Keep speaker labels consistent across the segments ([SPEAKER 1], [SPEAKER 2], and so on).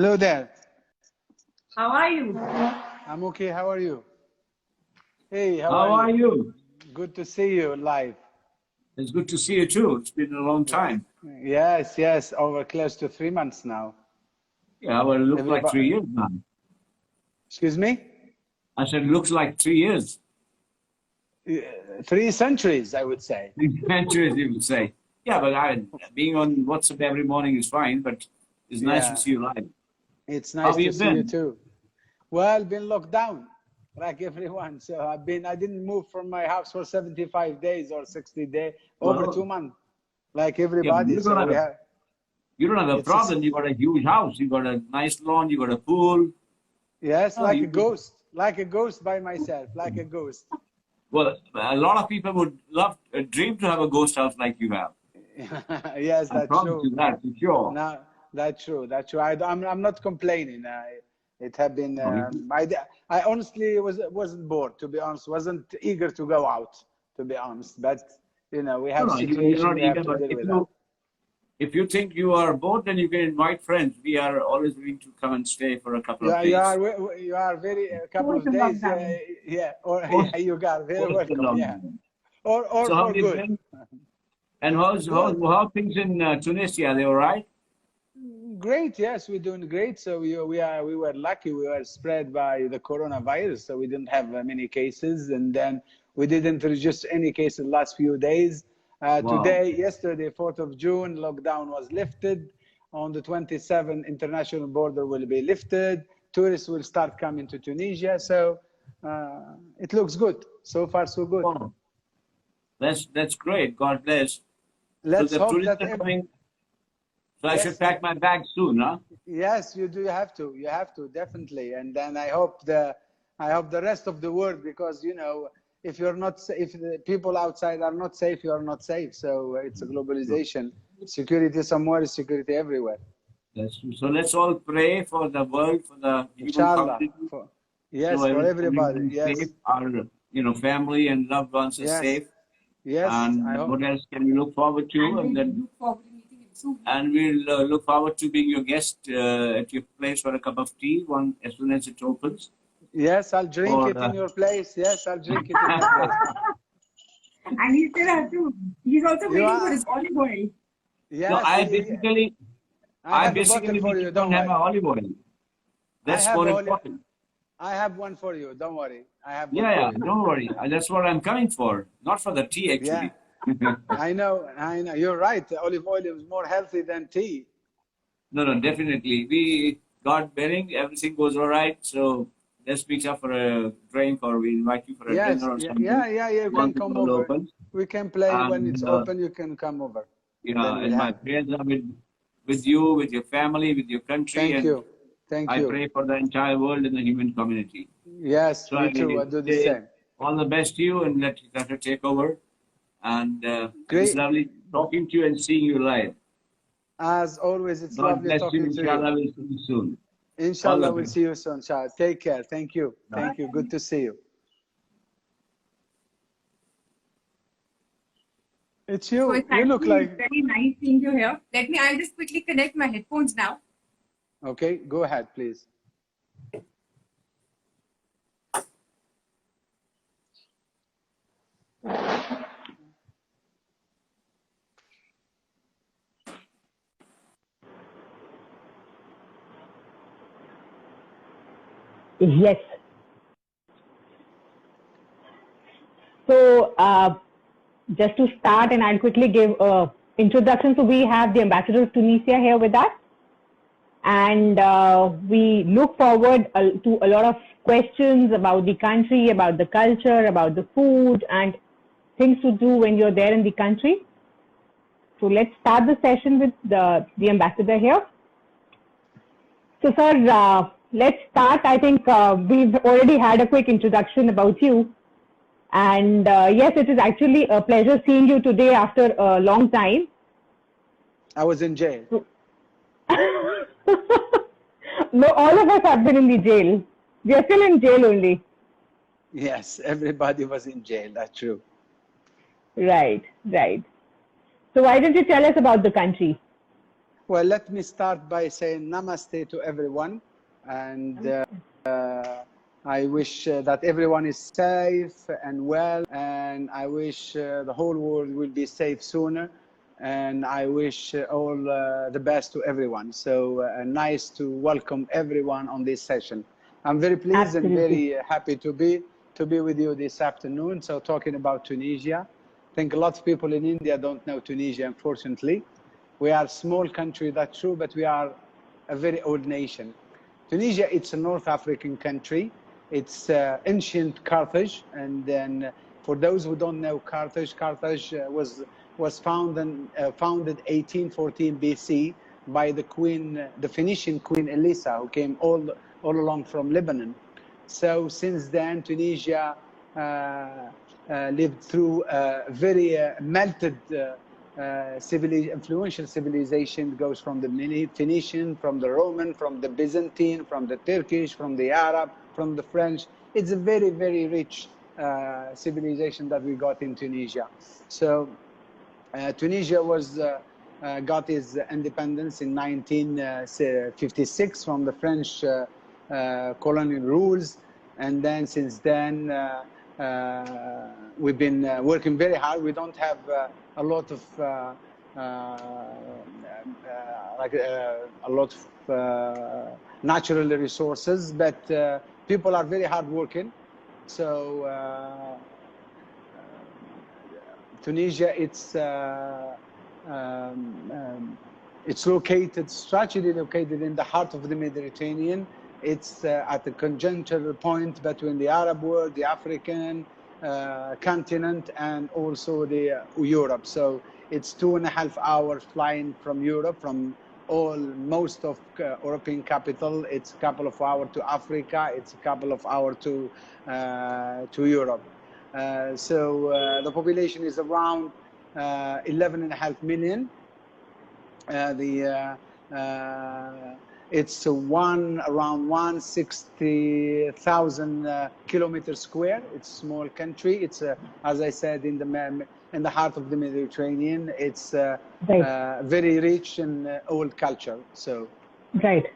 [SPEAKER 1] Hello there.
[SPEAKER 2] How are you?
[SPEAKER 1] I'm okay. How are you? Hey,
[SPEAKER 3] How are you?
[SPEAKER 1] Good to see you live.
[SPEAKER 3] It's good to see you too. It's been a long time.
[SPEAKER 1] Yes, yes. Over close to 3 months now.
[SPEAKER 3] Yeah, well, it looks like 3 years now.
[SPEAKER 1] Excuse me?
[SPEAKER 3] I said, looks like 3 years.
[SPEAKER 1] 3 centuries, I would say.
[SPEAKER 3] 3 centuries, you would say. Yeah, but being on WhatsApp every morning is fine, but it's nice to see you live.
[SPEAKER 1] It's nice
[SPEAKER 3] to
[SPEAKER 1] see you too. Well, been locked down like everyone. So I didn't move from my house for 75 days or 60 days, over 2 months, like everybody.
[SPEAKER 3] Yeah, you don't have a problem. You got a huge house. You got a nice lawn. You got a pool.
[SPEAKER 1] Yes, like a ghost by myself, like a ghost.
[SPEAKER 3] Well, a lot of people would dream to have a ghost house like you have.
[SPEAKER 1] Yes, that's true.
[SPEAKER 3] You that, for sure.
[SPEAKER 1] No, that's true. That's true. I'm not complaining. It had been. I honestly wasn't bored, to be honest. Wasn't eager to go out, to be honest. But you know, we have situations we have to deal with that.
[SPEAKER 3] If you think you are bored, then you can invite friends. We are always willing to come and stay for a couple of days.
[SPEAKER 1] You are very a couple of days. You got very welcome. Yeah. Or
[SPEAKER 3] so
[SPEAKER 1] for good.
[SPEAKER 3] And how things in Tunisia? Are they all right?
[SPEAKER 1] Great. Yes, we're doing great. So we were lucky. We were spread by the coronavirus, so we didn't have many cases, and then we didn't register any cases the last few days. Yesterday, 4th of June, lockdown was lifted. On the 27th, international border will be lifted. Tourists will start coming to Tunisia. So it looks good. So far, so good.
[SPEAKER 3] Wow. That's great. God bless.
[SPEAKER 1] Let's hope that.
[SPEAKER 3] So I should pack my bag soon, huh?
[SPEAKER 1] Yes, you do. You have to. You have to, definitely. And then I hope the rest of the world, because you know, if the people outside are not safe, you are not safe. So it's a globalization. Security somewhere is security everywhere.
[SPEAKER 3] That's true. So let's all pray for the world, for the
[SPEAKER 1] Inshallah. Yes,
[SPEAKER 3] so
[SPEAKER 1] for everybody. Yes.
[SPEAKER 3] Safe, our family and loved ones are safe.
[SPEAKER 1] Yes.
[SPEAKER 3] And what else can we look forward to? And we'll look forward to being your guest at your place for a cup of tea as soon as it opens.
[SPEAKER 1] Yes, I'll drink it in your place. Yes, I'll drink it in your place.
[SPEAKER 2] And he still has to. He's also waiting for his olive oil.
[SPEAKER 1] Yes.
[SPEAKER 3] No, I basically don't have an olive oil. That's more important.
[SPEAKER 1] I have one for you. Don't worry. I have one
[SPEAKER 3] for you. Don't worry. That's what I'm coming for. Not for the tea, actually.
[SPEAKER 1] Yeah. I know. You're right. Olive oil is more healthy than tea.
[SPEAKER 3] No, definitely. God willing, everything goes all right. So let's meet up for a drink, or we invite you for a dinner or something.
[SPEAKER 1] Yeah. You can come over. We can play when it's open. You can come over.
[SPEAKER 3] And my prayers are with you, with your family, with your country.
[SPEAKER 1] Thank you.
[SPEAKER 3] I pray for the entire world and the human community.
[SPEAKER 1] Yes, so me too. I do the same.
[SPEAKER 3] All the best to you, and let her take over. And it's lovely talking to you and seeing you live.
[SPEAKER 1] As always, it's lovely talking to you.
[SPEAKER 3] Inshallah, we'll see you soon.
[SPEAKER 1] Inshallah, we'll see you soon. Inshallah. Take care. Thank you. Thank you. Good to see you. It's you.
[SPEAKER 2] So
[SPEAKER 1] you look like
[SPEAKER 2] very nice seeing you here. I'll just quickly connect my headphones now.
[SPEAKER 1] Okay, go ahead, please.
[SPEAKER 4] Yes. So, just to start, and I'll quickly give an introduction. So, we have the Ambassador of Tunisia here with us. And we look forward to a lot of questions about the country, about the culture, about the food, and things to do when you're there in the country. So let's start the session with the ambassador here. So sir, let's start. I think we've already had a quick introduction about you. And yes, it is actually a pleasure seeing you today after a long time.
[SPEAKER 1] I was in jail.
[SPEAKER 4] No, all of us have been in the jail. We are still in jail only.
[SPEAKER 1] Yes, everybody was in jail. That's true.
[SPEAKER 4] Right. So why don't you tell us about the country?
[SPEAKER 1] Well, let me start by saying namaste to everyone. And I wish that everyone is safe and well. And I wish the whole world will be safe sooner. And I wish all the best to everyone. So nice to welcome everyone on this session. I'm very pleased and very happy to be with you this afternoon. So talking about Tunisia, I think a lot of people in India don't know Tunisia, unfortunately. We are a small country, that's true, but we are a very old nation. Tunisia, it's a North African country. It's ancient Carthage. And then for those who don't know Carthage, Carthage was founded 1814 BC by the Phoenician Queen Elisa, who came all along from Lebanon. So since then, Tunisia lived through a very melted influential civilization. It goes from the Phoenician, from the Roman, from the Byzantine, from the Turkish, from the Arab, from the French. It's a very, very rich civilization that we got in Tunisia. So Tunisia got its independence in 1956 from the French colonial rules, and then since then we've been working very hard. We don't have a lot of natural resources, but people are very hardworking. So Tunisia, it's strategically located in the heart of the Mediterranean. It's at the conjuncture point between the Arab world, the African continent, and also the Europe. So it's 2.5 hours flying from Europe, from most of European capital. It's a couple of hours to Africa. It's a couple of hours to Europe. So the population is around 11.5 million. It's around 160,000 kilometers square. It's a small country. It's as I said, in the heart of the Mediterranean. It's very rich in old culture. So
[SPEAKER 4] right.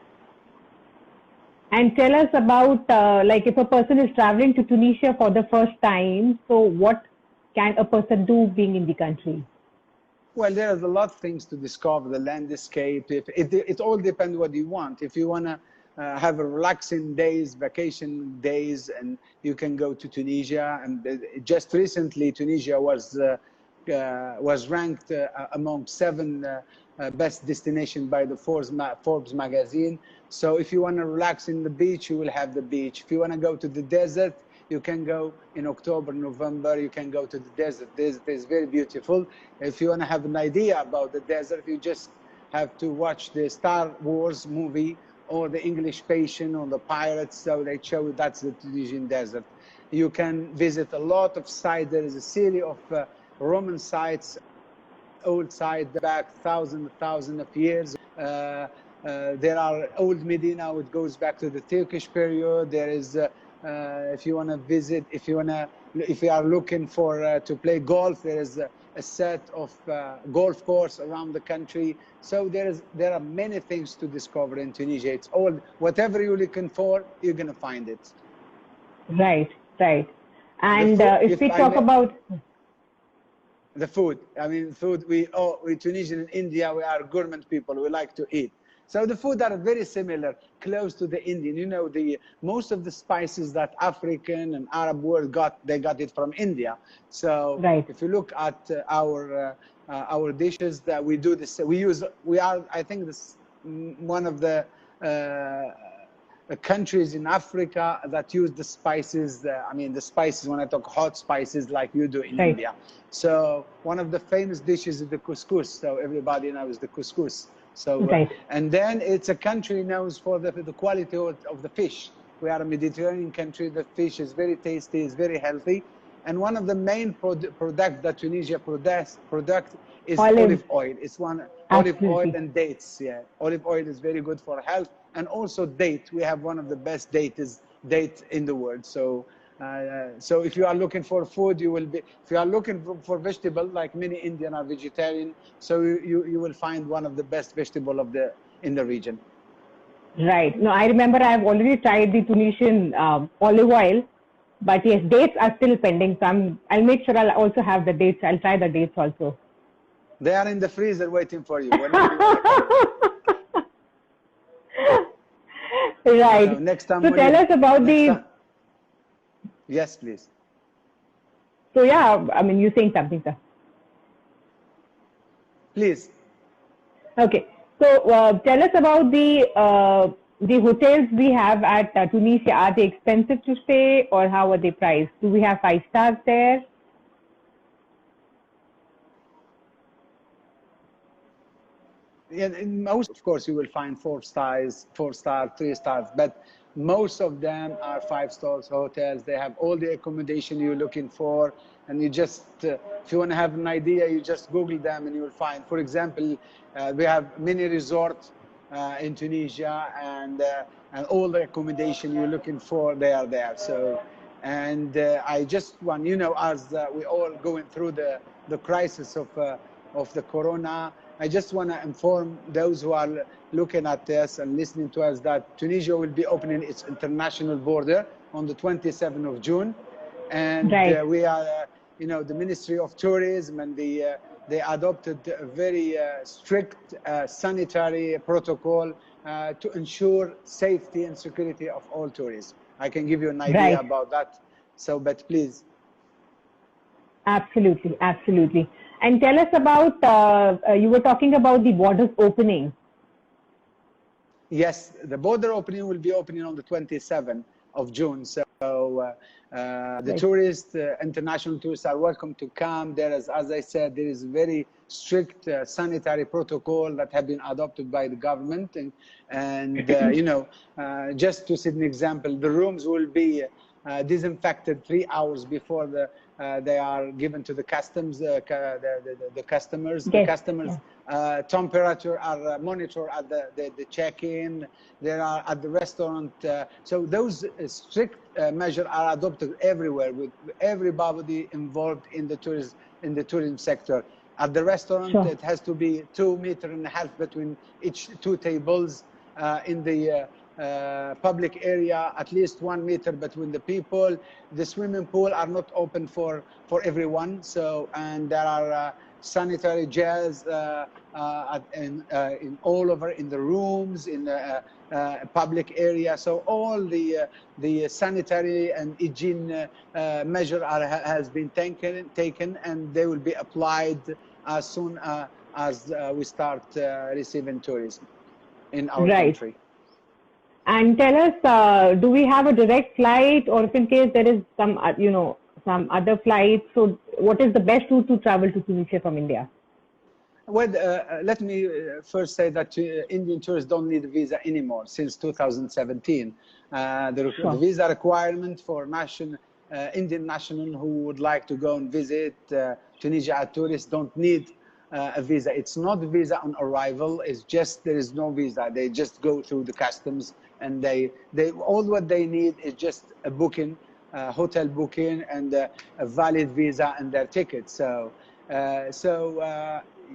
[SPEAKER 4] And tell us about like if a person is traveling to Tunisia for the first time, so what can a person do being in the country?
[SPEAKER 1] Well, there's a lot of things to discover, the landscape. It all depends what you want. If you want to have a relaxing days, vacation days, and you can go to Tunisia. And just recently, Tunisia was ranked among 7 best destinations by the Forbes magazine. So if you want to relax in the beach, you will have the beach. If you want to go to the desert, you can go in October, November, you can go to the desert. The desert is very beautiful. If you want to have an idea about the desert, you just have to watch the Star Wars movie or the English Patient or the Pirates. So they show you that's the Tunisian desert. You can visit a lot of sites. There is a series of Roman sites, old sites back thousands of years. There are old Medina, which goes back to the Turkish period. There is if you want to visit, if you are looking for to play golf, there is a set of golf course around the country. So there are many things to discover in Tunisia. It's all, whatever you're looking for, you're gonna find it.
[SPEAKER 4] Right. And if we talk about
[SPEAKER 1] the food, I mean, food. We Tunisian in India, we are gourmet people. We like to eat. So the food are very similar, close to the Indian. You know, most of the spices that African and Arab world got, they got it from India. So if you look at our dishes that we do this, we are I think this one of the countries in Africa that use the spices. I mean, the spices, when I talk hot spices, like you do in India. So one of the famous dishes is the couscous. So everybody knows the couscous. So, and then it's a country known for the quality of the fish. We are a Mediterranean country. The fish is very tasty, is very healthy. And one of the main products that Tunisia product is olive oil. It's olive oil and dates. Yeah, olive oil is very good for health. And also date. We have one of the best date in the world. So So if you are looking for food, you will be. If you are looking for vegetable, like many Indian are vegetarian, so you will find one of the best vegetable in the region.
[SPEAKER 4] Right. No, I remember I've already tried the Tunisian olive oil, but yes, dates are still pending. So I'll make sure I'll also have the dates. I'll try the dates also.
[SPEAKER 1] They are in the freezer waiting for you. Whenever you want to come.
[SPEAKER 4] Right.
[SPEAKER 1] So next time.
[SPEAKER 4] So tell us about the.
[SPEAKER 1] Yes, please.
[SPEAKER 4] So yeah, I mean, you're saying something, sir.
[SPEAKER 1] Please.
[SPEAKER 4] Okay. So tell us about the hotels we have at Tunisia. Are they expensive to stay, or how are they priced? Do we have 5 stars there?
[SPEAKER 1] Yeah, in most, of course, you will find 4 stars, 4 stars, 3 stars, but most of them are 5 stars hotels. They have all the accommodation you're looking for, and you just, if you want to have an idea, you just Google them and you will find. For example, we have many resorts in Tunisia, and all the accommodation you're looking for, they are there. So, and I just want, you know, as we all going through the crisis of the corona, I just want to inform those who are looking at this and listening to us that Tunisia will be opening its international border on the 27th of June. And we are, you know, the Ministry of Tourism, and they adopted a very strict sanitary protocol to ensure safety and security of all tourists. I can give you an idea about that. So, but please.
[SPEAKER 4] Absolutely, absolutely. And tell us about, you were talking about the borders opening.
[SPEAKER 1] Yes, the border opening will be opening on the 27th of June. So the tourists, international tourists are welcome to come. There is, as I said, there is very strict sanitary protocol that have been adopted by the government. And you know, just to set an example, the rooms will be disinfected 3 hours before they are given to the customs, the customers. The customers' temperature are monitored at the check-in. There are at the restaurant. So those strict measures are adopted everywhere, with everybody involved in the tourism sector. At the restaurant, it has to be 2.5 meters between each 2 tables. In the public area, at least 1 meter between the people. The swimming pool are not open for everyone. So, and there are sanitary gels in all over in the rooms, in the public area. So all the sanitary and hygiene measure has been taken, and they will be applied as soon as we start receiving tourism in our country.
[SPEAKER 4] And tell us, do we have a direct flight, or if in case there is some, you know, some other flights? So what is the best route to travel to Tunisia from India?
[SPEAKER 1] Well, let me first say that Indian tourists don't need a visa anymore since 2017. The visa requirement for Indian nationals who would like to go and visit Tunisia as tourists don't need a visa. It's not a visa on arrival. It's just there is no visa. They just go through the customs, and they all what they need is just a booking, hotel booking, and a valid visa and their ticket. So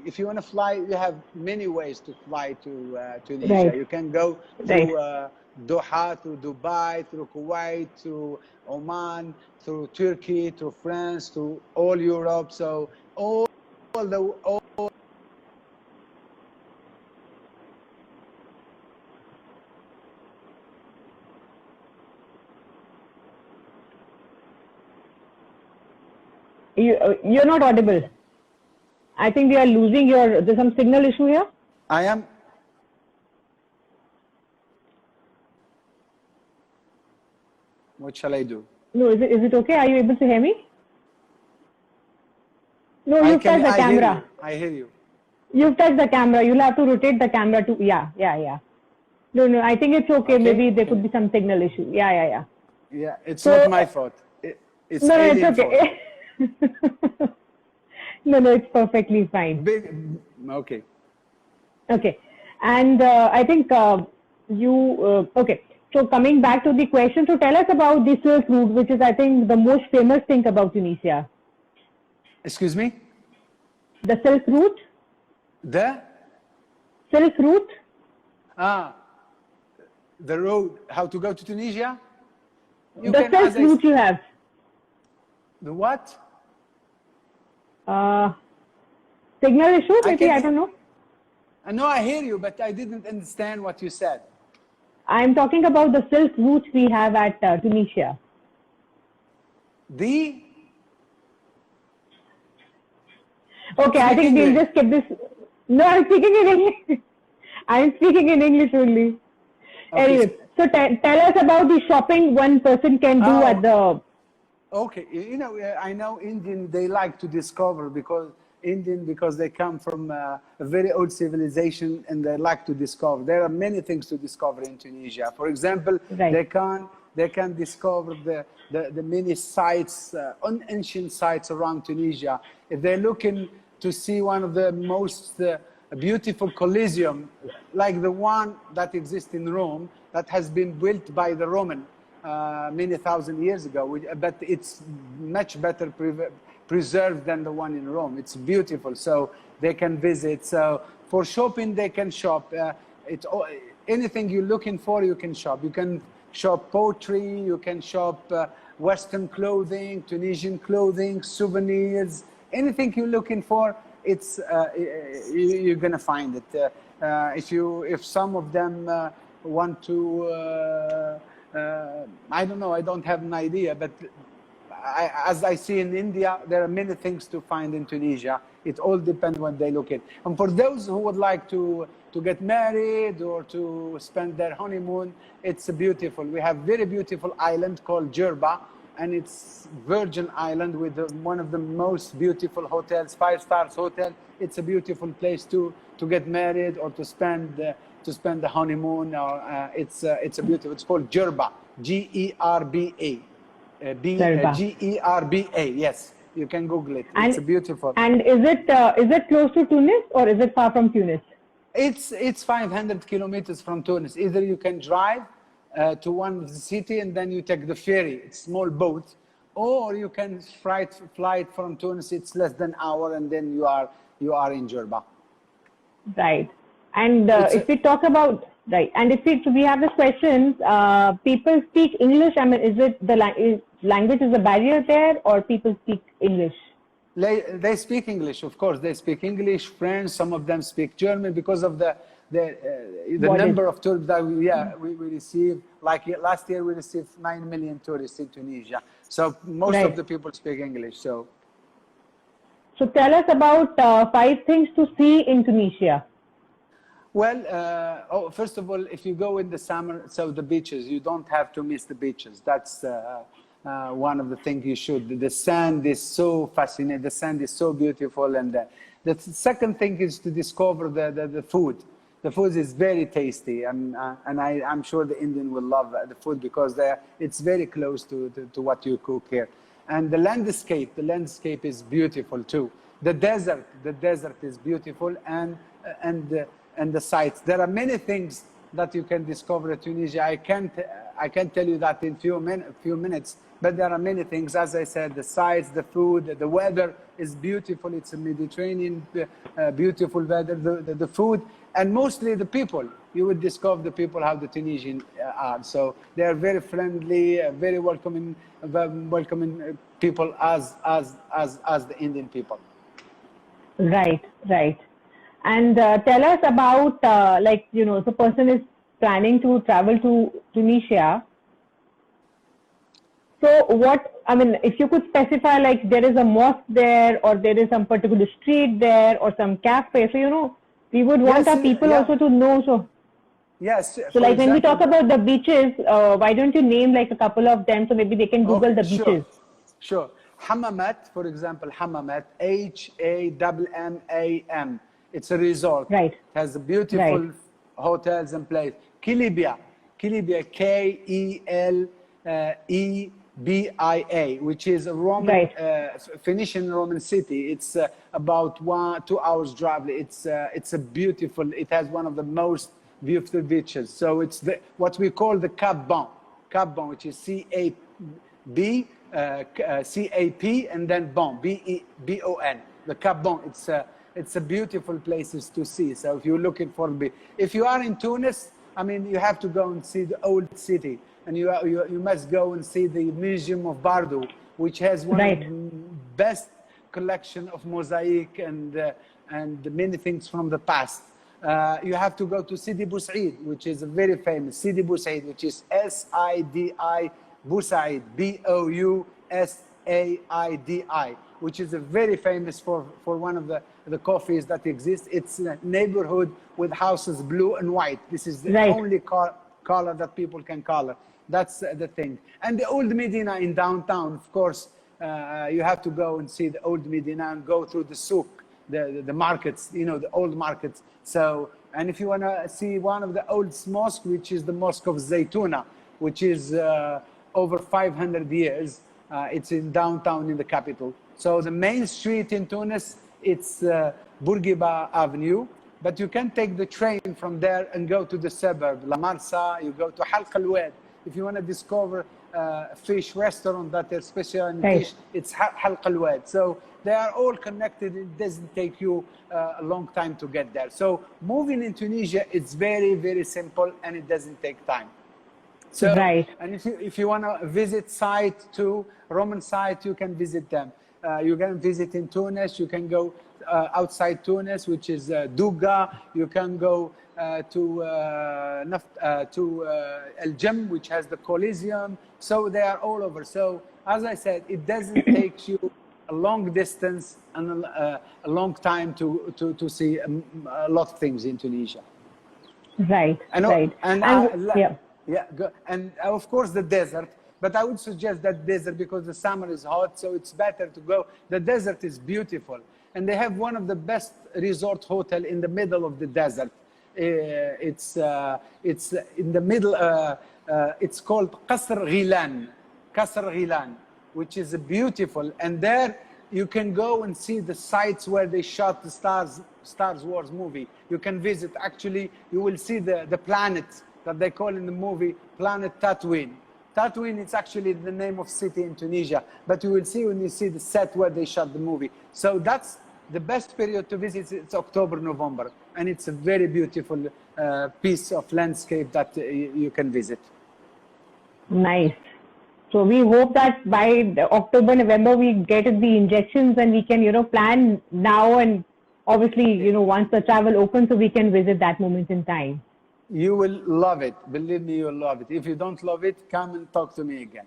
[SPEAKER 1] if you want to fly, you have many ways to fly to Tunisia. You can go through Doha, through Dubai, through Kuwait, through Oman, through Turkey, through France, through all Europe. So
[SPEAKER 4] you're not audible. I think we are losing there's some signal issue here.
[SPEAKER 1] I am. What shall I do?
[SPEAKER 4] No, is it okay? Are you able to hear me? No, you've touched the camera.
[SPEAKER 1] I hear you.
[SPEAKER 4] You've touched the camera. You'll have to rotate the camera to, yeah. No, I think it's okay. Maybe there could be some signal issue. Yeah,
[SPEAKER 1] it's not my fault. It's alien fault.
[SPEAKER 4] No, it's perfectly fine.
[SPEAKER 1] Okay.
[SPEAKER 4] And I think okay. So coming back to the question, so tell us about the Silk Route, which is, I think, the most famous thing about Tunisia.
[SPEAKER 1] Excuse me?
[SPEAKER 4] The Silk Route?
[SPEAKER 1] The?
[SPEAKER 4] Silk Route?
[SPEAKER 1] The road, how to go to Tunisia?
[SPEAKER 4] The Silk Route you have.
[SPEAKER 1] The what?
[SPEAKER 4] Signal issue, maybe, I don't know.
[SPEAKER 1] No, I hear you, but I didn't understand what you said.
[SPEAKER 4] I'm talking about the Silk Route we have at Tunisia.
[SPEAKER 1] The?
[SPEAKER 4] Okay, I think we'll just skip this. No, I'm speaking in English. I'm speaking in English only. Okay. Anyway, so tell us about the shopping one person can do at the...
[SPEAKER 1] Okay, you know, I know Indian, they like to discover because they come from a very old civilization and they like to discover. There are many things to discover in Tunisia. For example, they can discover the many sites, ancient sites around Tunisia. If they're looking to see one of the most beautiful Colosseum, like the one that exists in Rome, that has been built by the Roman many thousand years ago, but it's much better preserved than the one in Rome. It's beautiful, so they can visit. So for shopping, they can shop. Anything you're looking for, you can shop. You can shop poetry, you can shop Western clothing, Tunisian clothing, souvenirs, anything you're looking for, it's you're gonna find it. If some of them want to, I don't know, I don't have an idea, but as I see in India, there are many things to find in Tunisia. It all depends what they look at. And for those who would like to get married or to spend their honeymoon, it's beautiful. We have very beautiful island called Jerba, and it's Virgin Island with one of the most beautiful hotels, 5-star hotel. It's a beautiful place to get married or to spend the honeymoon. Or it's a beautiful. It's called Jerba, Gerba. Gerba. Yes, you can Google it. It's beautiful.
[SPEAKER 4] And is it close to Tunis or is it far from Tunis?
[SPEAKER 1] It's 500 kilometers from Tunis. Either you can drive to one of the city and then you take the ferry, it's small boat, or you can fly from Tunis. It's less than an hour, and then you are in Jerba.
[SPEAKER 4] Right. And if we talk about and if we have this question, people speak English. I mean, is it the language is a barrier there, or people speak English?
[SPEAKER 1] They speak English, of course. They speak English, French. Some of them speak German because of the number of tourists that we receive. Like last year, we received 9 million tourists in Tunisia. So most of the people speak English. So
[SPEAKER 4] tell us about 5 things to see in Tunisia.
[SPEAKER 1] Well, first of all, if you go in the summer, so the beaches, you don't have to miss the beaches. That's one of the things you should. The sand is so fascinating. The sand is so beautiful. And the second thing is to discover the food. The food is very tasty, and I'm sure the Indian will love the food because it's very close to what you cook here. And the landscape is beautiful too. The desert is beautiful, and the sites. There are many things that you can discover in Tunisia. I can't tell you that in few minutes, but there are many things. As I said, the sites, the food, the weather is beautiful. It's a Mediterranean, beautiful weather, the food, and mostly the people. You would discover the people, how the Tunisians are. So they are very friendly, very welcoming people as the Indian people.
[SPEAKER 4] Right. And tell us about, if a person is planning to travel to Tunisia. So if you could specify, like there is a mosque there, or there is some particular street there, or some cafe. So, we would want our people also to know. So,
[SPEAKER 1] yes.
[SPEAKER 4] So like when we talk about the beaches, why don't you name like a couple of them so maybe they can Google the beaches?
[SPEAKER 1] Sure. Hammamat, for example, Hammamat, Hammam. It's a resort. Right. It has beautiful hotels and places. Kilibia, Kelebia, which is a Roman, Phoenician Roman city. It's about 2 hours drive. It's a beautiful. It has one of the most beautiful beaches. So it's what we call the Cap Bon, which is C-A-P, and then Bon, B-O-N. The Cap Bon. It's a beautiful places to see. So if you're looking for if you are in Tunis, I mean, you have to go and see the old city, and you must go and see the Museum of Bardo, which has one of the best collection of mosaic and many things from the past. You have to go to Sidi Bou Said, which is a very famous Sidi Bou Said, which is S-I-D-I Bou Said, B-O-U-S-A-I-D-I, which is a very famous for one of the coffees that exists. It's a neighborhood with houses blue and white. This is the only color that people can color. That's the thing. And the old Medina in downtown, of course, you have to go and see the old Medina and go through the souk, the markets, you know, the old markets. So, and if you want to see one of the oldest mosques, which is the Mosque of Zaytuna, which is over 500 years, it's in downtown in the capital. So the main street in Tunis, it's Bourguiba Avenue, but you can take the train from there and go to the suburb, La Marsa, you go to Halq al-Wad. If you want to discover a fish restaurant that is special in fish, it's Halq al-Wad. So they are all connected. It doesn't take you a long time to get there. So moving in Tunisia, it's very, very simple, and it doesn't take time. So, and if you want to visit site too, Roman site, you can visit them. You can visit in Tunis. You can go outside Tunis, which is Douga. You can go to El Jem, which has the Coliseum. So they are all over. So as I said, it doesn't take you a long distance and a long time to see a lot of things in Tunisia.
[SPEAKER 4] And
[SPEAKER 1] of course the desert. But I would suggest that desert because the summer is hot, so it's better to go. The desert is beautiful, and they have one of the best resort hotel in the middle of the desert. It's in the middle. It's called Qasr Ghilan, which is beautiful. And there you can go and see the sites where they shot the Star Wars movie. You can visit. Actually, you will see the planet that they call in the movie Planet Tatooine. Tatooine is actually the name of city in Tunisia, but you will see when you see the set where they shot the movie. So that's the best period to visit. It's October, November, and it's a very beautiful piece of landscape that you can visit.
[SPEAKER 4] Nice. So we hope that by October, November, we get the injections and we can, plan now, and obviously, once the travel opens, so we can visit that moment in time.
[SPEAKER 1] You will love it. Believe me, you'll love it. If you don't love it, come and talk to me again.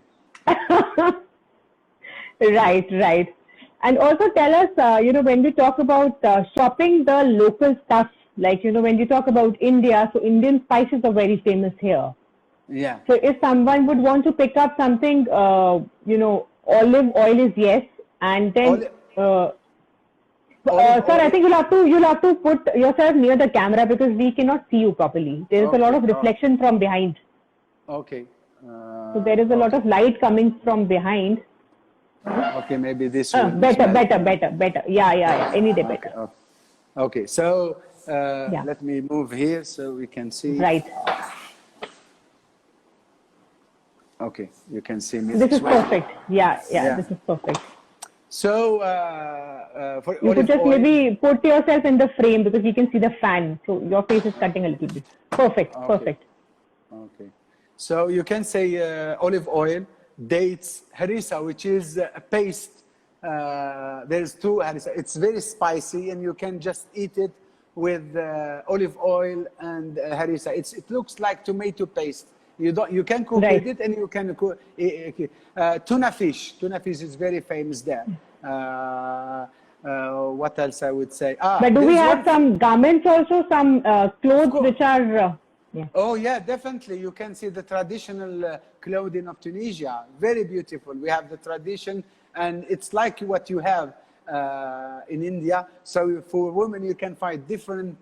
[SPEAKER 4] Right. And also tell us, when we talk about shopping the local stuff, like, when you talk about India, so Indian spices are very famous here.
[SPEAKER 1] Yeah.
[SPEAKER 4] So if someone would want to pick up something, olive oil is yes. And then... sir, I think you'll have to put yourself near the camera because we cannot see you properly. There is a lot of reflection from behind.
[SPEAKER 1] Okay.
[SPEAKER 4] So there is a lot of light coming from behind.
[SPEAKER 1] Okay, maybe this one.
[SPEAKER 4] Better. Yeah. Any day better.
[SPEAKER 1] Okay. So let me move here so we can see.
[SPEAKER 4] Right.
[SPEAKER 1] Okay, you can see me.
[SPEAKER 4] This is perfect. Yeah. This is perfect.
[SPEAKER 1] So, for
[SPEAKER 4] you could just maybe put yourself in the frame because you can see the fan. So your face is cutting a little bit. Perfect.
[SPEAKER 1] Okay. So you can say olive oil, dates, harissa, which is a paste. There's two harissa. It's very spicy, and you can just eat it with olive oil and harissa. It looks like tomato paste. You can cook with it, and you can cook tuna fish. Tuna fish is very famous there. What else I would say?
[SPEAKER 4] But do we have some garments also, some clothes which are...
[SPEAKER 1] Oh yeah, definitely. You can see the traditional clothing of Tunisia. Very beautiful. We have the tradition, and it's like what you have in India. So for women, you can find different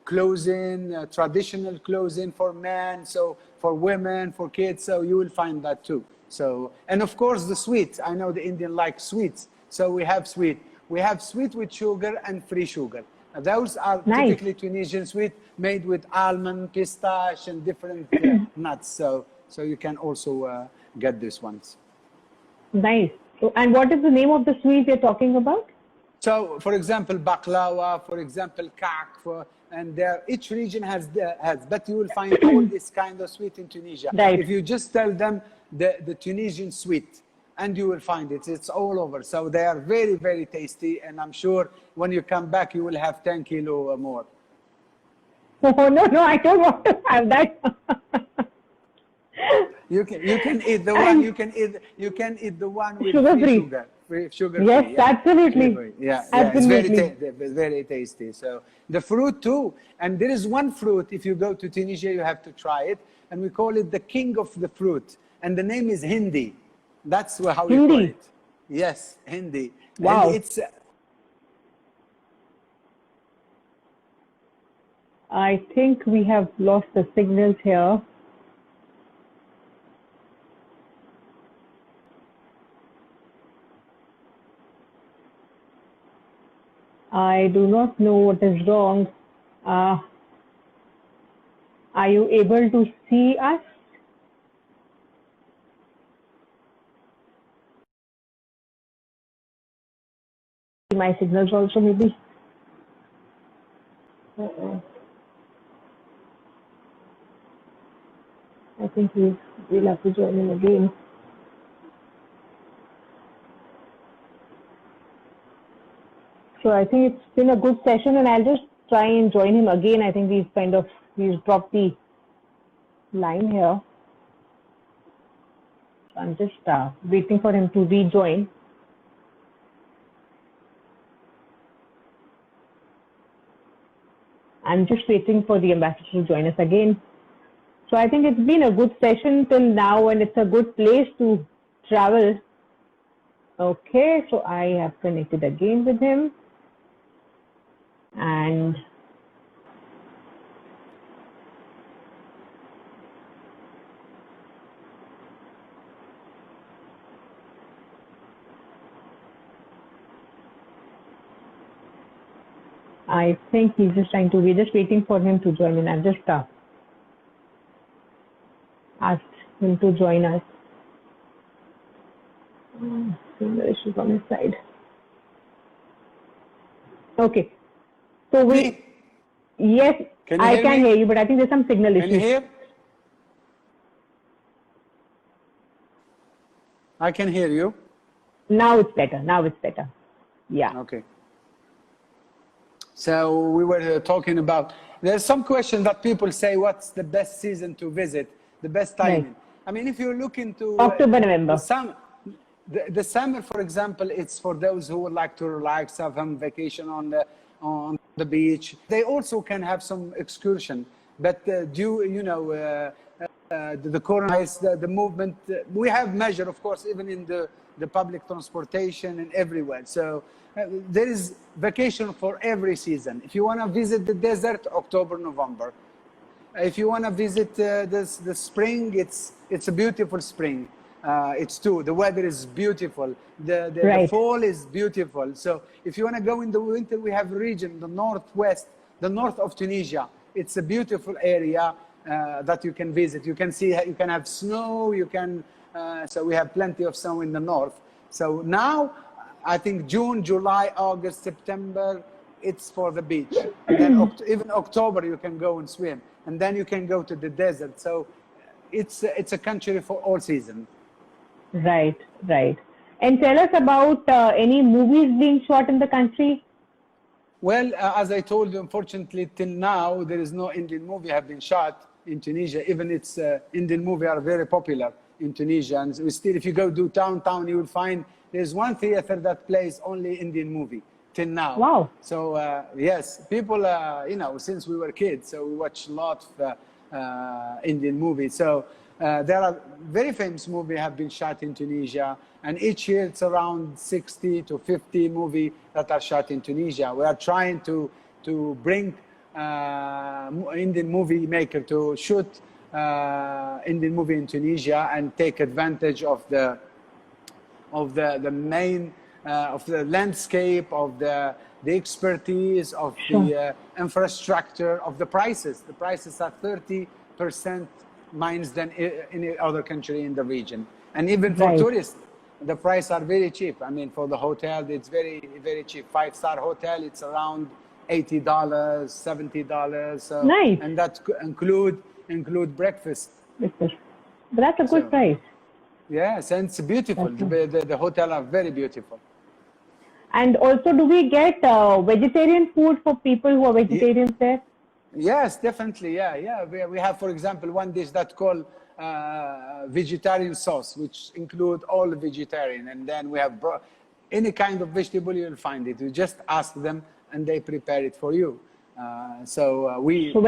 [SPEAKER 1] clothing, traditional clothing for men, so for women, for kids. So you will find that too. So, and of course the sweets. I know the Indian like sweets. So we have sweet. We have sweet with sugar and free sugar. Those are
[SPEAKER 4] Nice.
[SPEAKER 1] typically Tunisian sweet, made with almond, pistache, and different nuts. So you can also get these ones.
[SPEAKER 4] Nice. So, and what is the name of the sweet you're talking about?
[SPEAKER 1] So, for example, baklawa, for example, ka'k, and each region has, but you will find all this kind of sweet in Tunisia.
[SPEAKER 4] Right.
[SPEAKER 1] If you just tell them the Tunisian sweet, and you will find it. It's all over. So they are very, very tasty, and I'm sure when you come back, you will have 10 kilo or more.
[SPEAKER 4] Oh, no, I don't want to have that.
[SPEAKER 1] You can eat the one. You can eat the one with
[SPEAKER 4] sugar-free.
[SPEAKER 1] With sugar
[SPEAKER 4] Yes,
[SPEAKER 1] free. Yeah.
[SPEAKER 4] absolutely.
[SPEAKER 1] Yeah,
[SPEAKER 4] absolutely.
[SPEAKER 1] It's very tasty. So the fruit too, and there is one fruit. If you go to Tunisia, you have to try it, and we call it the king of the fruit, and the name is Hindi. That's how you call it. Yes, Hindi.
[SPEAKER 4] Wow.
[SPEAKER 1] And it's.
[SPEAKER 4] I think we have lost the signals here. I do not know what is wrong. Are you able to see us? My signals also maybe. I think we'll have to join him again. So I think it's been a good session, and I'll just try and join him again. I think we've dropped the line here. So I'm just waiting for him to rejoin. I'm just waiting for the ambassador to join us again. So I think it's been a good session till now, and it's a good place to travel. Okay, so I have connected again with him. And I think he's just we're just waiting for him to join in. I've just asked him to join us. Some issues on his side. Okay. So yes, I can hear you, but I think there's some signal issues.
[SPEAKER 1] Can you hear? I can hear you.
[SPEAKER 4] Now it's better. Yeah.
[SPEAKER 1] Okay. So we were talking about, there's some question that people say, what's the best season to visit, the best timing? Right. I mean, if you look into
[SPEAKER 4] October, November.
[SPEAKER 1] The summer, for example, it's for those who would like to relax, have some vacation on the beach. They also can have some excursion, but the corona, the movement, we have measure, of course, even in the public transportation and everywhere. So there is vacation for every season. If you want to visit the desert, October, November. If you want to visit the spring, it's a beautiful spring. It's too. The weather is beautiful. The fall is beautiful. So if you want to go in the winter, we have a region, the northwest, the north of Tunisia. It's a beautiful area that you can visit. You can see, you can have snow. You can. So we have plenty of snow in the north. So now, I think June, July, August, September, it's for the beach. And then even October, you can go and swim, and then you can go to the desert. So it's a country for all seasons.
[SPEAKER 4] Right. And tell us about any movies being shot in the country.
[SPEAKER 1] Well, as I told you, unfortunately, till now, there is no Indian movie have been shot in Tunisia. Even its Indian movies are very popular in Tunisia. And we still, if you go to downtown, you will find there's one theater that plays only Indian movie till now.
[SPEAKER 4] Wow.
[SPEAKER 1] So, yes, people, since we were kids, so we watch a lot of Indian movies. So there are very famous movies have been shot in Tunisia. And each year it's around 60 to 50 movies that are shot in Tunisia. We are trying to bring Indian movie maker to shoot Indian movie in Tunisia and take advantage of the main of the landscape, of the the expertise, of the infrastructure, of the prices. The prices are 30% minus than any other country in the region. And even for tourists, the prices are very cheap. I mean, for the hotel, it's very, very cheap. 5-star hotel, it's around $80, $70. So,
[SPEAKER 4] nice.
[SPEAKER 1] And that include breakfast.
[SPEAKER 4] But that's a good price.
[SPEAKER 1] Yes, and it's beautiful. The hotel are very beautiful.
[SPEAKER 4] And also, do we get vegetarian food for people who are vegetarians there?
[SPEAKER 1] Yes, definitely. Yeah. We have, for example, one dish that's called vegetarian sauce, which include all vegetarian. And then we have any kind of vegetable, you'll find it. You just ask them and they prepare it for you. So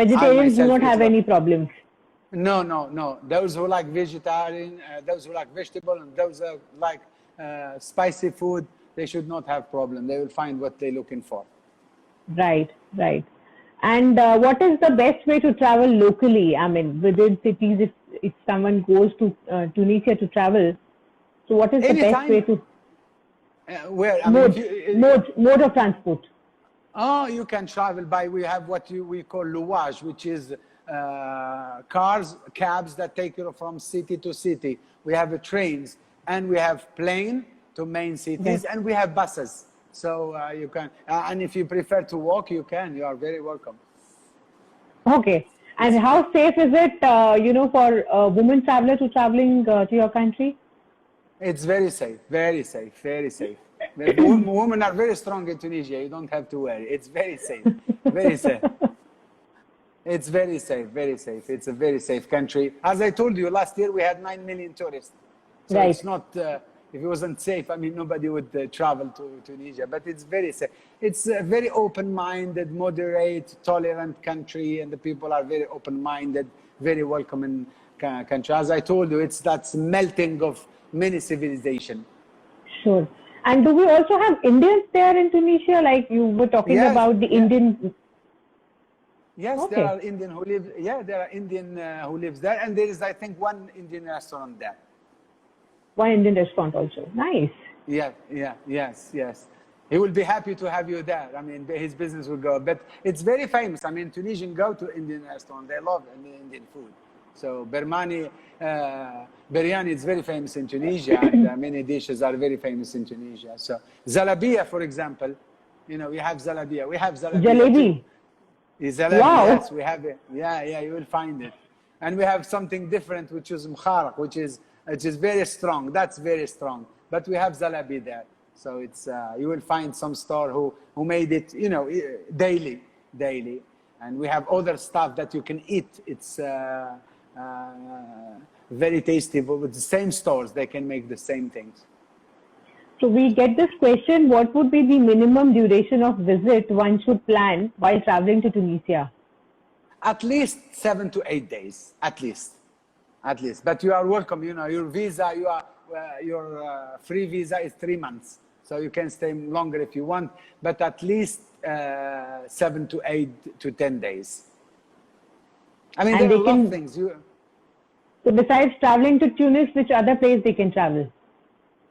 [SPEAKER 4] vegetarians do not have any problems?
[SPEAKER 1] No. Those who like vegetarian, those who like vegetable, and those who like spicy food, they should not have problem. They will find what they're looking for. Right.
[SPEAKER 4] And what is the best way to travel locally? I mean, within cities, if someone goes to Tunisia to travel, so what is the best way to... mode of transport.
[SPEAKER 1] Oh, you can travel by, we have what we call louage, which is cabs that take you from city to city. We have trains, and we have plane to main cities, and we have buses. So you can, and if you prefer to walk, you can. You are very welcome.
[SPEAKER 4] Okay. And how safe is it, for a woman traveler to traveling to your country?
[SPEAKER 1] It's very safe, very safe, very safe. Women are very strong in Tunisia. You don't have to worry. It's very safe, very safe. It's very safe, very safe. It's a very safe country. As I told you, last year we had 9 million tourists. So it's not, if it wasn't safe, I mean, nobody would travel to Tunisia. But it's very safe. It's a very open-minded, moderate, tolerant country. And the people are very open-minded, very welcoming country. As I told you, that's melting of many civilizations.
[SPEAKER 4] Sure. And do we also have Indians there in Tunisia? Like you were talking about the Indian...
[SPEAKER 1] Yes, there are Indian who live. Yeah, there are Indian who lives there, and there is, I think, one Indian restaurant there.
[SPEAKER 4] One Indian restaurant also. Nice.
[SPEAKER 1] Yes. He will be happy to have you there. I mean, his business will go. But it's very famous. I mean, Tunisians go to Indian restaurant. They love Indian food. So biryani is very famous in Tunisia, and many dishes are very famous in Tunisia. So zalabiya, for example, we have zalabiya. We have zalabiya.
[SPEAKER 4] Jalebi.
[SPEAKER 1] Wow. Yes, we have it. Yeah, you will find it. And we have something different, which is mkharak, which is very strong. That's very strong. But we have zalabi there. So it's you will find some store who made it, daily. And we have other stuff that you can eat. It's very tasty. But with the same stores, they can make the same things.
[SPEAKER 4] So we get this question, what would be the minimum duration of visit one should plan while traveling to Tunisia?
[SPEAKER 1] At least 7 to 8 days, at least. But you are welcome, your visa, your free visa is 3 months. So you can stay longer if you want, but at least 7 to 8 to 10 days. I mean, there are a lot of things.
[SPEAKER 4] So besides traveling to Tunis, which other place they can travel?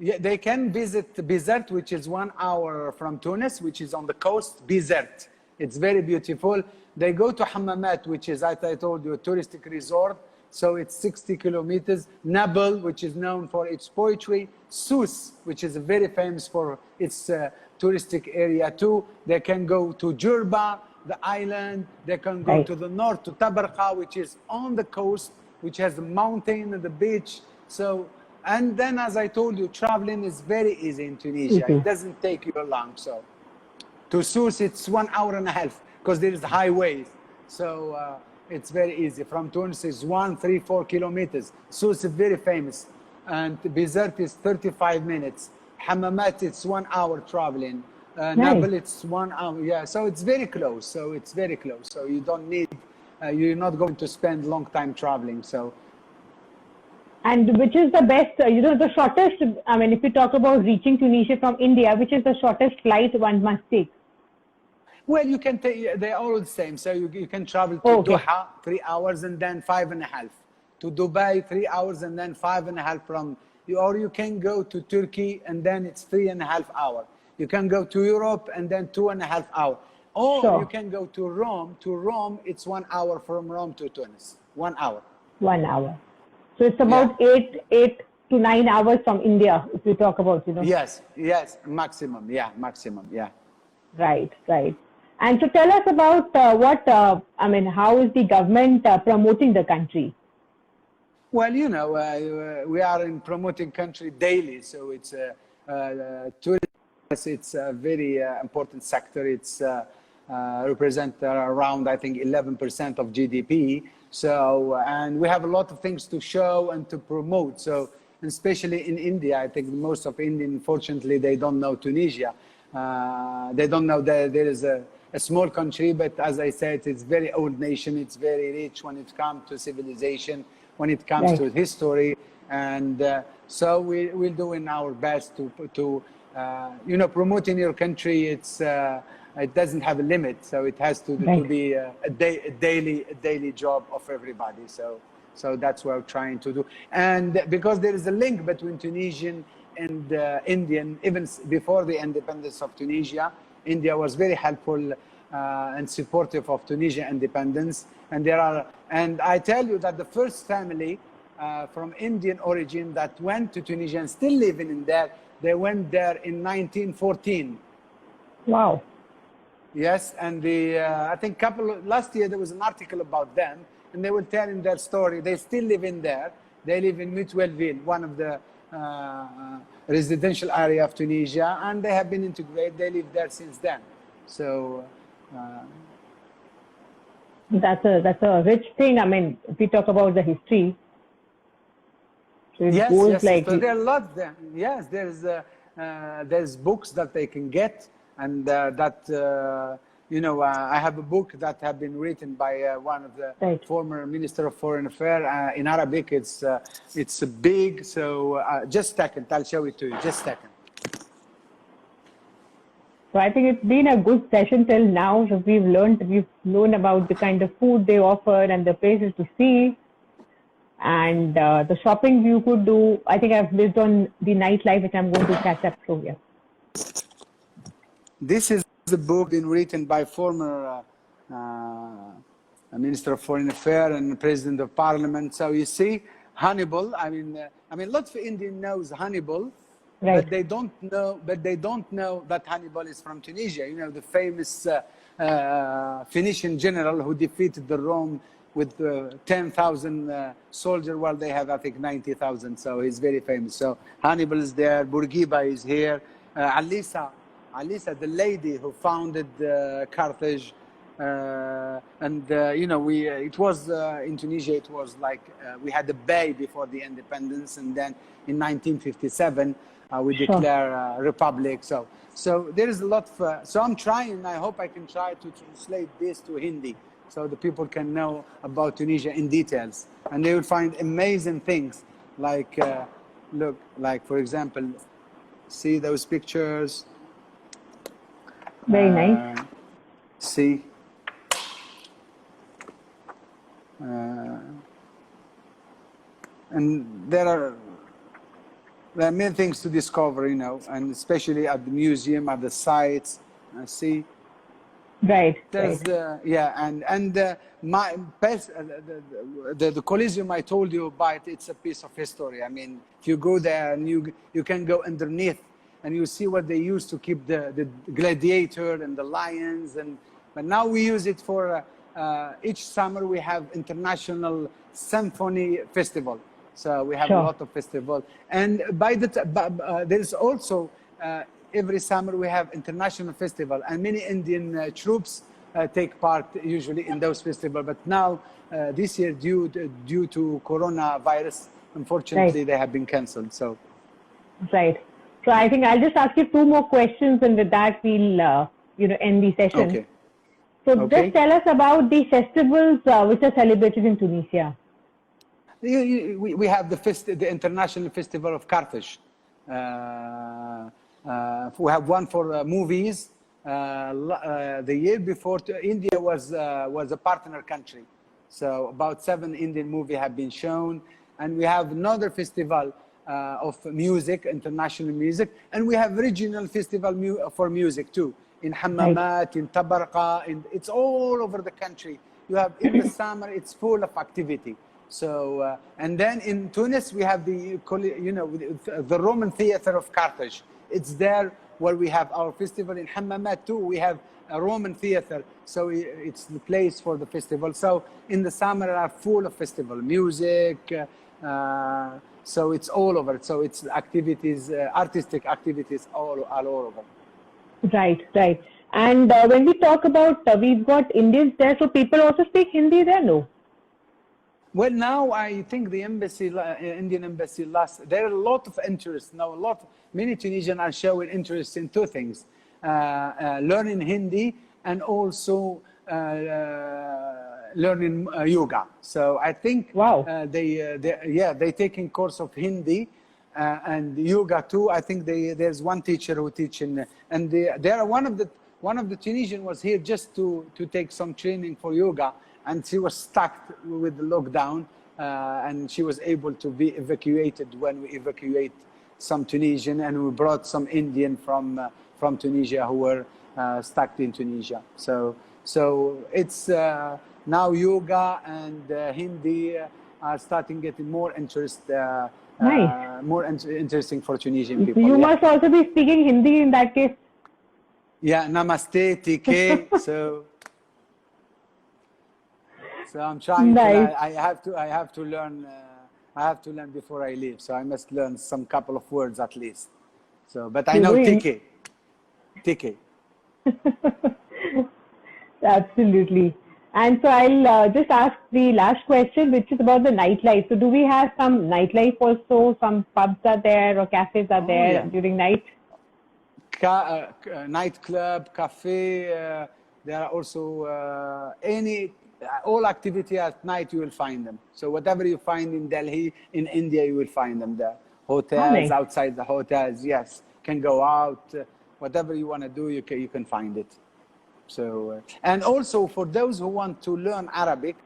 [SPEAKER 1] Yeah, they can visit Bizerte, which is 1 hour from Tunis, which is on the coast, Bizerte. It's very beautiful. They go to Hammamat, which is, as I told you, a touristic resort. So it's 60 kilometers. Nabil, which is known for its poetry. Sousse, which is very famous for its touristic area too. They can go to Djerba, the island. They can go to the north, to Tabarqa, which is on the coast, which has the mountain and the beach. So, and then, as I told you, traveling is very easy in Tunisia. It doesn't take you long. So to Sousse, it's 1 hour and a half because there is highways. So it's very easy. From Tunis, it's 4 kilometers. Sousse is very famous. And Bizerte is 35 minutes. Hammamat, it's 1 hour traveling. Nabil, it's 1 hour. Yeah, so it's very close. So you don't need, you're not going to spend long time traveling. So.
[SPEAKER 4] And which is the best, the shortest, I mean, if you talk about reaching Tunisia from India, which is the shortest flight one must take?
[SPEAKER 1] Well, you can take, they're all the same. So you can travel to Doha, 3 hours and then 5.5. To Dubai, 3 hours and then 5.5 from, or you can go to Turkey and then it's 3.5 hours. You can go to Europe and then 2.5 hours. Or
[SPEAKER 4] Sure.
[SPEAKER 1] you can go to Rome. To Rome, it's 1 hour from Rome to Tunis. 1 hour.
[SPEAKER 4] 1 hour. So it's about 8 to 9 hours from India, if you talk about,
[SPEAKER 1] Yes, yes, maximum. Yeah, maximum. Yeah.
[SPEAKER 4] Right, right. And so tell us about how is the government promoting the country?
[SPEAKER 1] Well, we are in promoting country daily, so it's tourism. It's a very important sector. It's represent around, I think, 11% of GDP. So, and we have a lot of things to show and to promote. So, especially in India, I think most of Indians, unfortunately, they don't know Tunisia. They don't know that there is a small country, but as I said, it's very old nation. It's very rich when it comes to civilization, when it comes to history. And so we're doing our best to promoting your country. It doesn't have a limit, so it has to be a daily job of everybody. So that's what we're trying to do. And because there is a link between Tunisian and Indian, even before the independence of Tunisia, India was very helpful and supportive of Tunisian independence. And I tell you that the first family from Indian origin that went to Tunisia and still living in there, they went there in 1914.
[SPEAKER 4] Wow.
[SPEAKER 1] Yes, and I think last year there was an article about them, and they were telling their story. They still live in there. They live in Mutualville, one of the residential area of Tunisia, and they have been integrated. They live there since then. So
[SPEAKER 4] that's a rich thing. I mean, if we talk about the history. So
[SPEAKER 1] yes. So there are lots there. Yes, there's books that they can get, and I have a book that have been written by one of the former Minister of Foreign Affairs in Arabic. It's big. So just a second, I'll show it to you. Just a second.
[SPEAKER 4] So I think it's been a good session till now. So we've known about the kind of food they offer and the places to see. And the shopping you could do. I think I've missed on the nightlife, which I'm going to catch up through here.
[SPEAKER 1] This is the book been written by former Minister of Foreign Affairs and President of Parliament. So you see, Hannibal. I mean, lots of Indians knows Hannibal, but they don't know. But they don't know that Hannibal is from Tunisia. The famous Phoenician general who defeated the Rome with 10,000 soldiers, while they have, I think, 90,000. So he's very famous. So Hannibal is there. Bourguiba is here. Alisa, the lady who founded Carthage, it was in Tunisia. It was like we had a bay before the independence, and then in 1957 we declare a republic. So there is a lot of. So I'm trying. I hope I can try to translate this to Hindi, so the people can know about Tunisia in details, and they will find amazing things. Like look, like for example, see those pictures.
[SPEAKER 4] Very nice.
[SPEAKER 1] See. And there are many things to discover, and especially at the museum, at the sites. See.
[SPEAKER 4] Right.
[SPEAKER 1] There's my best the Coliseum I told you about. It's a piece of history. I mean, if you go there and you can go underneath, and you see what they used to keep the gladiator and the lions, but now we use it for each summer we have international symphony festival. So we have a lot of festival, and there's also every summer we have international festival, and many Indian troops take part usually in those festivals. But now this year, due to coronavirus, unfortunately they have been cancelled. So
[SPEAKER 4] So I think I'll just ask you 2 more questions, and with that we'll end the session.
[SPEAKER 1] Okay.
[SPEAKER 4] So just tell us about the festivals which are celebrated in Tunisia.
[SPEAKER 1] We have the International Festival of Carthage. We have one for movies. The year before, India was a partner country, so about 7 Indian movies have been shown, and we have another festival of music, international music, and we have regional festival for music too. In Hammamat, in Tabarqa, it's all over the country. You have in the summer, it's full of activity. So, and then in Tunis, we have the Roman theater of Carthage. It's there where we have our festival. In Hammamat too, we have a Roman theater. So it's the place for the festival. So in the summer, are full of festival music. So it's all over. So it's activities, artistic activities all over.
[SPEAKER 4] Right, right. And when we talk about, we've got Indians there, so people also speak Hindi there, no?
[SPEAKER 1] Well, now I think the embassy, Indian embassy, there are a lot of interest now. Many Tunisians are showing interest in two things: learning Hindi and also learning yoga. So I think
[SPEAKER 4] wow.
[SPEAKER 1] they taking course of Hindi. And yoga too. I think there's one teacher who teaching, and there are one of the Tunisian was here just to take some training for yoga, and she was stuck with the lockdown, and she was able to be evacuated when we evacuate some Tunisian, and we brought some Indian from Tunisia who were stuck in Tunisia. So it's now yoga and Hindi are starting getting more interest.
[SPEAKER 4] Nice.
[SPEAKER 1] More interesting for Tunisian people.
[SPEAKER 4] You must also be speaking Hindi in that case.
[SPEAKER 1] Yeah, namaste, TK. so I'm trying.
[SPEAKER 4] Nice.
[SPEAKER 1] I have to learn. I have to learn before I leave. So I must learn some couple of words at least. So, but I know TK. TK.
[SPEAKER 4] Absolutely. And so I'll just ask the last question, which is about the nightlife. So do we have some nightlife also? Some pubs are there or cafes are there during night?
[SPEAKER 1] Nightclub, cafe. There are also all activity at night you will find them. So whatever you find in Delhi, in India, you will find them there. Hotels, outside the hotels, yes. Can go out. Whatever you want to do, you can find it. So, and also for those who want to learn Arabic,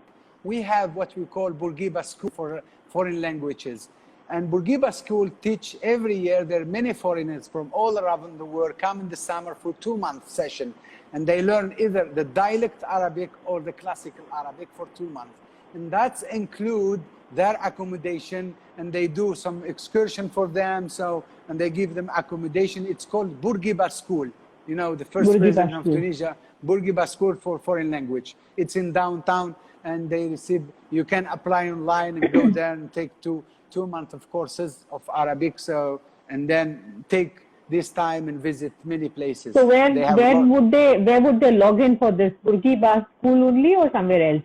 [SPEAKER 1] we have what we call Bourguiba School for foreign languages. And Bourguiba School teach every year. There are many foreigners from all around the world come in the summer for 2-month session. And they learn either the dialect Arabic or the classical Arabic for 2 months. And that's include their accommodation, and they do some excursion for them. So, and they give them accommodation. It's called Bourguiba School. You know, the first president of Tunisia, Bourguiba School for Foreign Language. It's in downtown, and they receive, you can apply online and go there and take two months of courses of Arabic. So, and then take this time and visit many places.
[SPEAKER 4] So where would they log in for this? Bourguiba School only or somewhere else?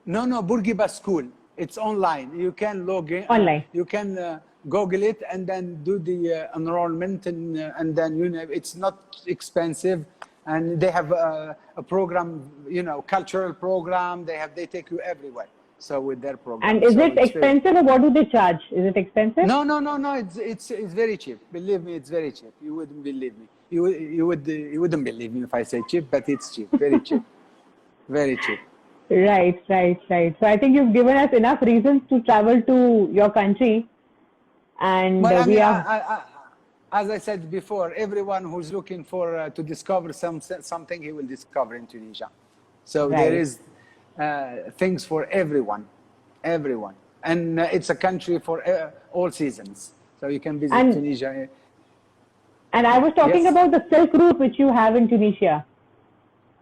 [SPEAKER 1] No, Bourguiba School. It's online. You can log in.
[SPEAKER 4] Online.
[SPEAKER 1] You can Google it and then do the enrollment, and then it's not expensive, and they have a program, cultural program. They take you everywhere. So with their program.
[SPEAKER 4] And is it expensive or what do they charge? Is it expensive?
[SPEAKER 1] No. It's very cheap. Believe me, it's very cheap. You wouldn't believe me. You wouldn't believe me if I say cheap, but it's cheap. Very cheap. Very cheap.
[SPEAKER 4] Right. So I think you've given us enough reasons to travel to your country. And
[SPEAKER 1] as I said before, everyone who's looking for to discover something, he will discover in Tunisia. So there is things for everyone, and it's a country for all seasons. So you can visit Tunisia.
[SPEAKER 4] And I was talking about the Silk Route which you have in Tunisia.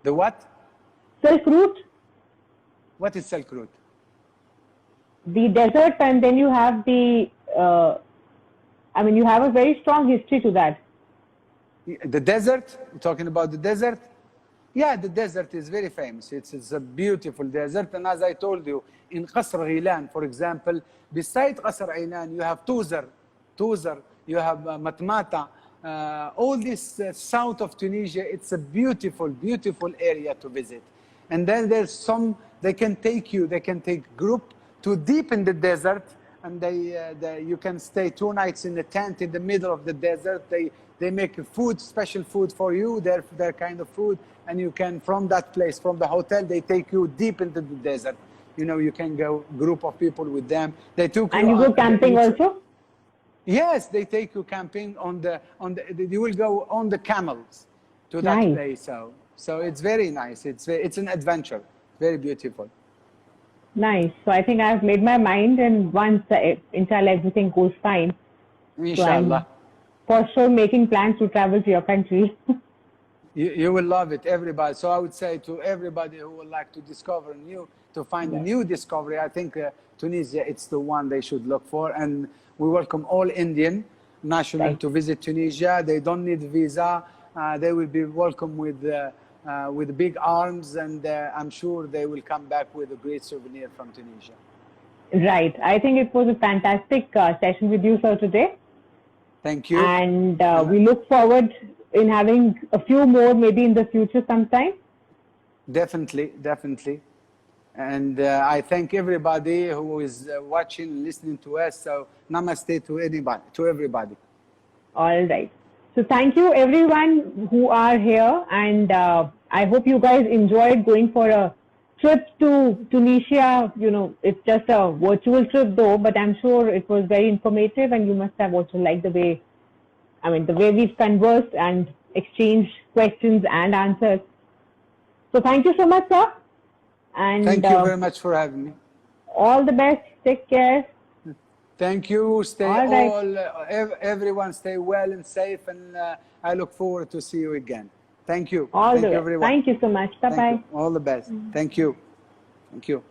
[SPEAKER 1] The what?
[SPEAKER 4] Silk Route.
[SPEAKER 1] What is Silk Route?
[SPEAKER 4] The desert, and then you have the. You have a very strong history to that.
[SPEAKER 1] The desert? You're talking about the desert? Yeah, the desert is very famous. It's a beautiful desert. And as I told you, in Qasr Ghilan, for example, beside Qasr Ghilan, you have Tuzar, you have Matmata. All this south of Tunisia, it's a beautiful, beautiful area to visit. And then there's they can take group to deep in the desert, and you can stay 2 nights in a tent in the middle of the desert. They make food, special food for you, their kind of food, and you can, from that place, from the hotel, they take you deep into the desert. You can go group of people with them. They took
[SPEAKER 4] and you go camping also?
[SPEAKER 1] Yes, they take you camping you will go on the camels to that place. So it's very nice. It's an adventure. Very beautiful.
[SPEAKER 4] Nice. So I think I've made my mind, and once inshallah everything goes fine,
[SPEAKER 1] inshallah,
[SPEAKER 4] so I'm for sure making plans to travel to your country.
[SPEAKER 1] You will love it, everybody. So I would say to everybody who would like to discover find a new discovery, I think Tunisia, it's the one they should look for. And we welcome all Indian nationals to visit Tunisia. They don't need visa. They will be welcome with big arms, and I'm sure they will come back with a great souvenir from Tunisia.
[SPEAKER 4] Right. I think it was a fantastic session with you, sir, today.
[SPEAKER 1] Thank you.
[SPEAKER 4] And we look forward in having a few more maybe in the future sometime. Definitely.
[SPEAKER 1] And I thank everybody who is watching and listening to us. So namaste to everybody.
[SPEAKER 4] All right. So thank you everyone who are here, and I hope you guys enjoyed going for a trip to Tunisia. You know, it's just a virtual trip though, but I'm sure it was very informative, and you must have also liked the way we've conversed and exchanged questions and answers. So thank you so much, sir. And
[SPEAKER 1] thank you very much for having me.
[SPEAKER 4] All the best. Take care.
[SPEAKER 1] Thank you. Everyone stay well and safe, and I look forward to see you again. Thank you.
[SPEAKER 4] Thank you, everyone. Thank you so much. Bye-bye.
[SPEAKER 1] All the best. Thank you. Thank you.